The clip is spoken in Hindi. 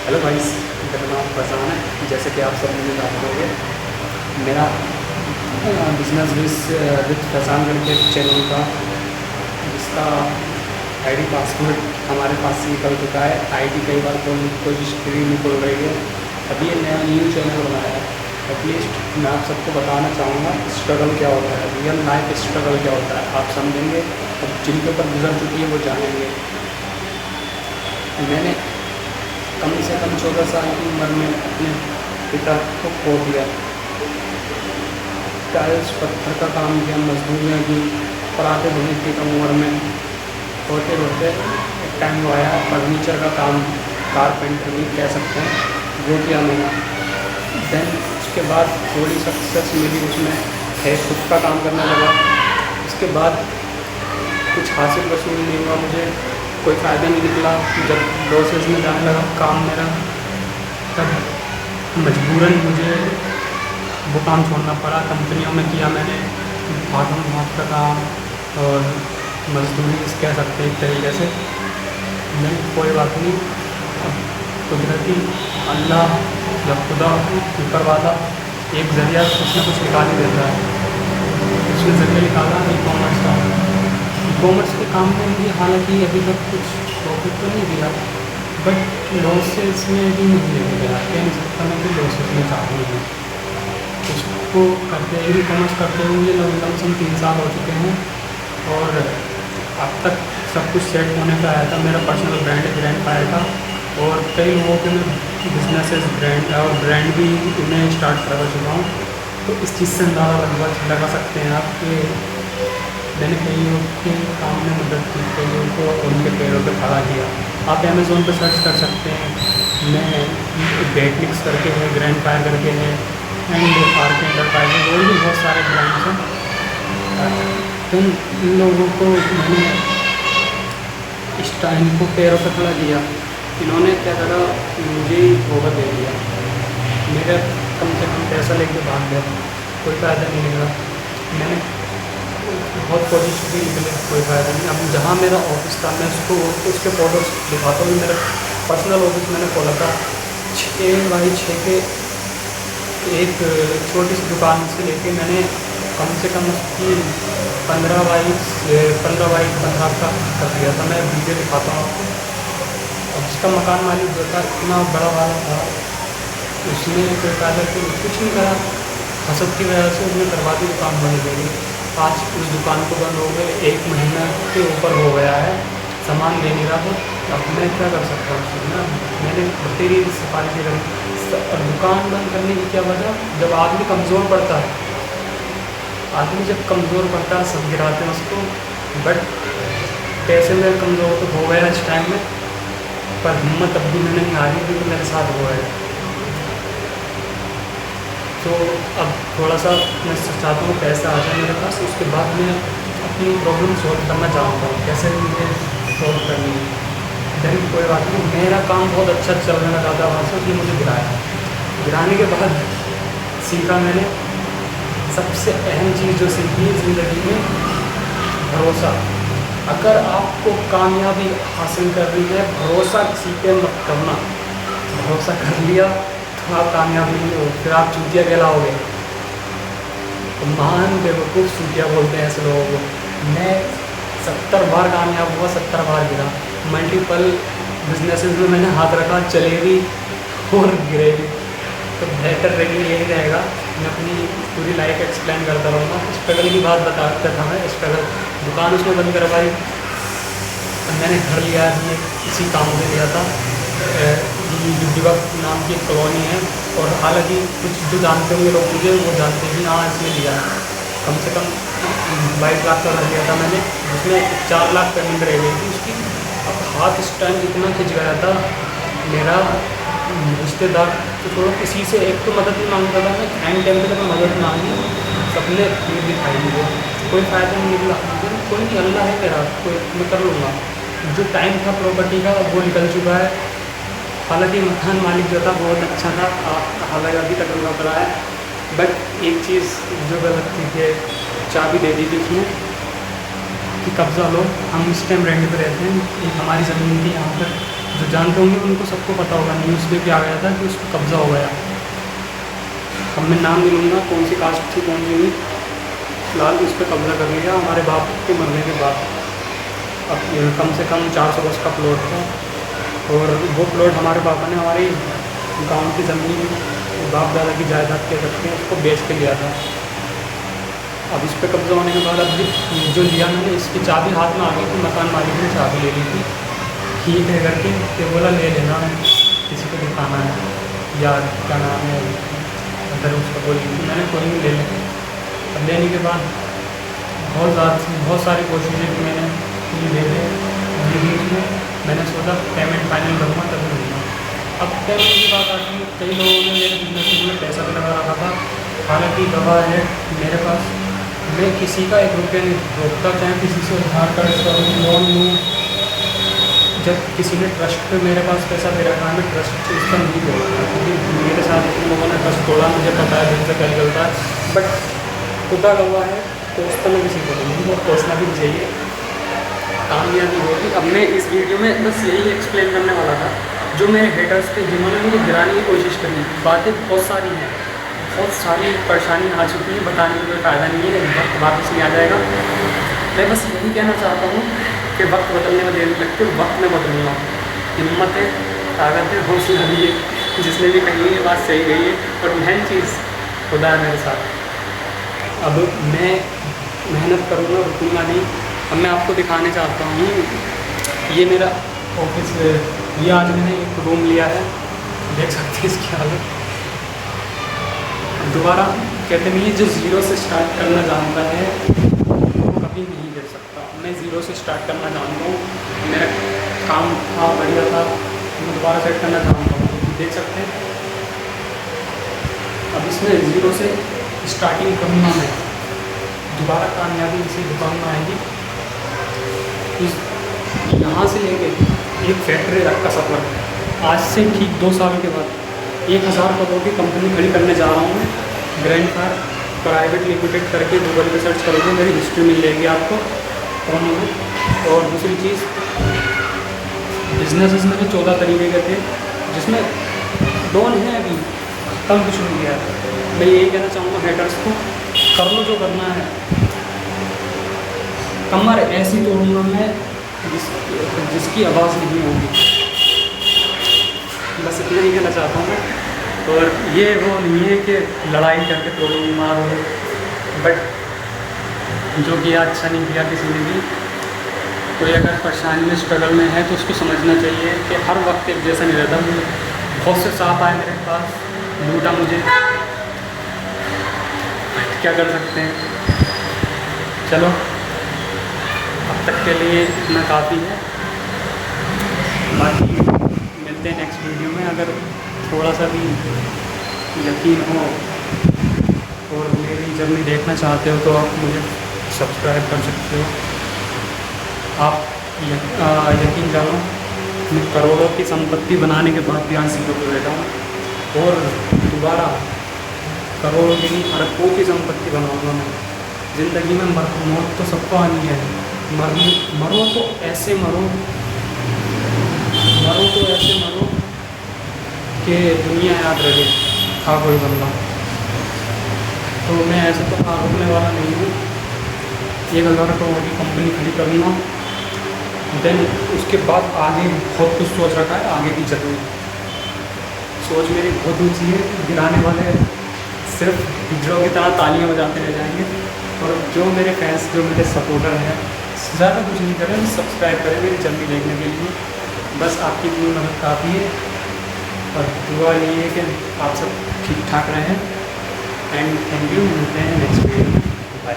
हेलो गाइस, मेरा नाम फरजान है। जैसे कि आप सब मुझे जानते होंगे, मेरा बिजनेस विद फरजान करके एक चैनल था, जिसका आईडी पासवर्ड हमारे पास से निकल चुका है। आईडी कई बार खोलने की कोशिश करी, नहीं खोल रही है। अभी ये नया न्यू चैनल बनाया है। एटलीस्ट मैं आप सबको बताना चाहूँगा स्ट्रगल क्या होता है, रियल लाइफ स्ट्रगल क्या होता है, आप समझेंगे। अब जिनके ऊपर गुजर चुकी है वो जानेंगे। मैंने कम से कम 14 साल की उम्र में अपने पिता को खो दिया। टाइल्स पत्थर का काम किया, मजदूरियाँ की, पराठे धोने की कम उम्र में। होते होते एक टाइम वो आया, फर्नीचर का काम, कारपेंटर भी कह सकते हैं, वो किया मैंने। देन उसके बाद थोड़ी सक्सेस मिली उसमें, है खुद का काम करने लगा। उसके बाद कुछ हासिल वसूल नहीं हुआ, मुझे कोई फ़ायदा नहीं निकला। जब लॉसेस में जाने लगा काम मेरा, तब मजबूरन मुझे वो काम छोड़ना पड़ा। कंपनियों में किया मैंने भागम भाग का काम और मजदूरी कह सकते हैं एक तरीके से। नहीं, कोई बात नहीं। अब कुदरती अल्लाह या खुदा ऊपर वाला एक ज़रिया कुछ ना कुछ निकाल ही देता है। उसने ज़रिया निकाला ई कॉमर्स का। ई कॉमर्स के काम में मुझे हालांकि अभी तक कुछ प्रॉफिट तो नहीं दिया, बट लॉसेस में भी मुझे लेके गया। कह नहीं सकता मैं कि लॉसेस में चाहूँ नहीं। उसको करते ई कॉमर्स करते हुए मुझे लमसम 3 साल हो चुके हैं, और अब तक सब कुछ सेट होने पर आया था। मेरा पर्सनल ब्रांड पाया था, और कई लोगों के मैं बिजनेसेस ब्रांड भी उन्हें स्टार्ट करा चुका हूँ। तो इस चीज़ से अंदाज़ा लगा सकते हैं आप कि मैंने कईयों के काम में मदद की, कईयों को उनके पैरों पर खड़ा किया। आप अमेज़ोन पर सर्च कर सकते हैं, मैं बेटनिक्स करके है, ग्रैंड फायर करके है, एंड आर्क एंटरप्राइजेज, और भी बहुत सारे ब्रांड्स हैं। तो इन लोगों को मैंने इस टाइम को पैरों पर खड़ा किया। इन्होंने क्या करा, मुझे ही धोखा दे दिया। मेरा कम से कम पैसा लेके भाग गया, कोई फ़ायदा नहीं निकला। मैंने बहुत कोशिश की, निकले कोई फ़ायदा नहीं। अब जहाँ मेरा ऑफिस था, मैं उसके फ़ोटोज़ दिखाता हूँ। मेरा पर्सनल ऑफिस मैंने खोला था 6x6 के एक छोटी सी दुकान से लेके मैंने कम से कम उसकी 15x15 का कर दिया था। मैं वीडियो दिखाता हूँ आपको। अब उसका मकान मालिक जो था, इतना बड़ा वाला था, उसने कोई फ़ायदा कुछ नहीं करा। हसद की वजह से उसने करवा दी, दुकान बंद हो गई। आज उस दुकान को बंद हो गए 1 महीना के ऊपर हो गया है, सामान दे नहीं रहा। तो अब मैं क्या कर सकता हूँ उसमें ना। मैंने तेरी सिफारिश करी। और दुकान बंद करने की क्या वजह, जब आदमी कमज़ोर पड़ता है, आदमी जब कमज़ोर पड़ता है सब गिराते हैं उसको। बट पैसे में कमज़ोर तो हो गया इस टाइम में, पर हिम्मत अब भी मैंने नहीं हारी, क्योंकि मेरे साथ हो गया। तो अब थोड़ा सा मैं चाहता हूँ पैसा आ जाए मेरे पास, उसके बाद मैं अपनी प्रॉब्लम सॉल्व करना चाहूँगा, कैसे भी मुझे सॉल्व करनी है। लेकिन कोई बात नहीं, मेरा काम बहुत अच्छा चलने लगा था वहाँ से, उसने मुझे गिराया। गिराने के बाद सीखा मैंने, सबसे अहम चीज़ जो सीखी ज़िंदगी में, भरोसा। अगर आपको कामयाबी हासिल करनी है, भरोसा किसी पे मत करना। भरोसा कर लिया तो आप कामयाब नहीं हो, फिर आप चूतिया कहलाओगे। तो महान बेवकूफ़ चूतिया बोलते हैं ऐसे लोगों को। मैं 70 बार कामयाब हुआ, 70 बार गिरा। मल्टीपल बिजनेसेस में मैंने हाथ रखा, चले भी और गिरे भी। तो बेहतर रहेगी यही रहेगा, मैं अपनी पूरी लाइफ एक्सप्लेन करता रहूँगा। स्ट्रगल की बात बताता था मैं। स्ट्रगल, दुकान उसमें बंद करवाई, मैंने घर लिया है, इसी काम से लिया था। डिबा नाम की एक कॉलोनी है, और हालांकि कुछ जो जानते होंगे लोग मुझे, वो जानते हैं कि हाँ इसमें लिया है। कम से कम 22 लाख का घर लिया था मैंने, जिसमें 4 लाख पेमेंट रह गई थी उसकी। अब हाथ इस टाइम इतना खिंच गया था मेरा, रिश्तेदार तो छोड़ो, किसी से एक तो मदद नहीं मांगता था मैं। एंड टाइम पे मैं मदद मांगी, सबने ये दिखाई मुझे, कोई फ़ायदा नहीं निकला। कोई नहीं, अल्लाह है मेरा, कोई मैं कर लूँगा। जो टाइम था प्रॉपर्टी का वो निकल चुका है। हालांकि मकान मालिक जो था बहुत अच्छा था, हालांकि अभी तक रुका पड़ा है। बट एक चीज़ जो गलत थी कि चाबी दे दी थी उसने कि कब्ज़ा लो। हम इस टाइम रेंट पे रहते हैं, एक हमारी ज़मीन थी यहाँ पर जो जानते होंगे उनको सबको पता होगा, न्यूज़ पे भी आ गया था कि उस पर कब्ज़ा हो गया। अब मैं नाम नहीं लूँगा कौन सी कास्ट थी कौन सी नहीं, फिलहाल उस पर कब्ज़ा कर लिया हमारे बाप के मरने के बाद। अब ये कम से कम 400 गज का प्लॉट था, और वो प्लॉट हमारे पापा ने हमारी गांव की ज़मीन, बाप दादा की जायदाद के रख के उसको बेच के लिया था। अब इस पर कब्ज़ा होने के बाद अब जो लिया मैंने, इसकी चाबी हाथ में आ गई थी, मकान मालिक ने चाबी ले ली थी, ठीक है करके, कि बोला ले लेना है, किसी को दिखाना है या क्या नाम है, अगर उसको बोली थी मैंने, कोई नहीं ले लें। अब लेने के बाद बहुत सारी कोशिशें की मैंने, ये ले लें, बीच में मैंने सोचा पेमेंट फाइनल करूँगा तभी लूँगा। अब पेमेंट की बात आती है, कई लोगों ने मेरे बिजनेस में पैसा भी लगा रखा था, हालांकि गवाह है मेरे पास, मैं किसी का 1 रुपया नहीं रोकता, चाहे किसी से उधार कर्ज करूँ, लोन लूँ। जब किसी ने ट्रस्ट पे मेरे पास पैसा दे रखा है, मैं ट्रस्ट इसका नहीं तोड़ता, क्योंकि मेरे साथ जिन लोगों ने ट्रस्ट तोड़ा मुझे पता है दिन से क्या निकलता है। बट खुदा गवाह है, कोसता मैं किसी को नहीं, और कोसना भी चाहिए, कामयाबी होगी। अब मैं इस वीडियो में बस यही एक्सप्लेन करने वाला था, जो मेरे हेटर्स थे जिन्होंने मुझे गिराने की कोशिश करी, बातें बहुत सारी हैं, बहुत सारी परेशानी आ चुकी है, बताने में कोई फ़ायदा नहीं है, वक्त वापस नहीं आ जाएगा। मैं बस यही कहना चाहता हूँ कि वक्त बदलने में देर नहीं लगती, वक्त में बदलूँगा। हिम्मत है, ताकत है, हौसला भी है, जिसने भी कही ये बात सही गई है, और मेन चीज़ खुदा है मेरे साथ। अब मैं मेहनत करूँगा, रुकूँगा नहीं। अब मैं आपको दिखाने चाहता हूँ, ये मेरा ऑफिस है, ये आज मैंने एक रूम लिया है, देख सकते हैं इसकी हालत। दोबारा कहते नहीं, जो ज़ीरो से स्टार्ट करना जानता है वो कभी नहीं गिर सकता। मैं ज़ीरो से स्टार्ट करना जानता हूँ, मेरा काम था बढ़िया था, मैं दोबारा सेट करना जानता हूँ, देख सकते हैं। अब इसमें ज़ीरो से स्टार्टिंग करूँगा मैं, दोबारा कामयाबी इसी दुकान में आएगी। इस यहाँ से लेके एक फैक्ट्री तक का सफ़र, आज से ठीक 2 साल के बाद 1000 पदों की कंपनी खड़ी करने जा रहा हूँ मैं, ग्रैंड फायर प्राइवेट लिमिटेड करके गूगल पे सर्च करोगे, मेरी हिस्ट्री मिल जाएगी आपको कौन हूँ। और दूसरी चीज़, बिजनेस मेरे 14 तरीके के थे, जिसमें डॉन है अभी, कम कुछ नहीं किया। मैं यही कहना चाहूँगा हेटर्स को, कर लो जो करना है, कमर ऐसी तोड़ूँगा मैं जिसकी आवाज़ नहीं होगी, बस इतना ही कहना चाहता हूँ मैं। और ये वो नहीं है कि लड़ाई करके तोड़ो मारो, बट जो किया अच्छा नहीं किया किसी ने भी। कोई अगर परेशानी में स्ट्रगल में है तो उसको समझना चाहिए कि हर वक्त एक जैसा नहीं रहता। बहुत से सांप आए मेरे पास, लूटा मुझे, क्या कर सकते हैं। चलो अब तक के लिए इतना काफ़ी है, बाकी मिलते हैं नेक्स्ट वीडियो में। अगर थोड़ा सा भी यकीन हो और मेरी जर्नी देखना चाहते हो तो आप मुझे सब्सक्राइब कर सकते हो। आप यकीन जानो, मैं करोड़ों की संपत्ति बनाने के बाद भी आज ज़ीरो पे बैठा हूँ, और दोबारा करोड़ों की नहीं अरबों की संपत्ति बनाऊँगा मैं। ज़िंदगी में मौत तो सबको आनी है, मरो तो ऐसे मरो कि दुनिया याद रहे था कोई बंदा। तो मैं ऐसे तो रोकने वाला नहीं हूँ। 1000 करोड़ की कंपनी खड़ी करूँगा, देन उसके बाद आगे बहुत कुछ सोच रखा है, आगे की जर्नी सोच मेरी बहुत ऊँची है। गिराने वाले सिर्फ हिजड़ों की तरह तालियां बजाते रह जाएंगे, और जो मेरे फैंस, जो मेरे सपोर्टर हैं, ज़्यादा कुछ नहीं करें, सब्सक्राइब करें मेरी जर्नी देखने के लिए। बस आपकी इतनी मदद काफ़ी है, और दुआ यही है कि आप सब ठीक ठाक रहें। एंड थैंक यू, मिलते हैं नेक्स्ट वीडियो में, बाय।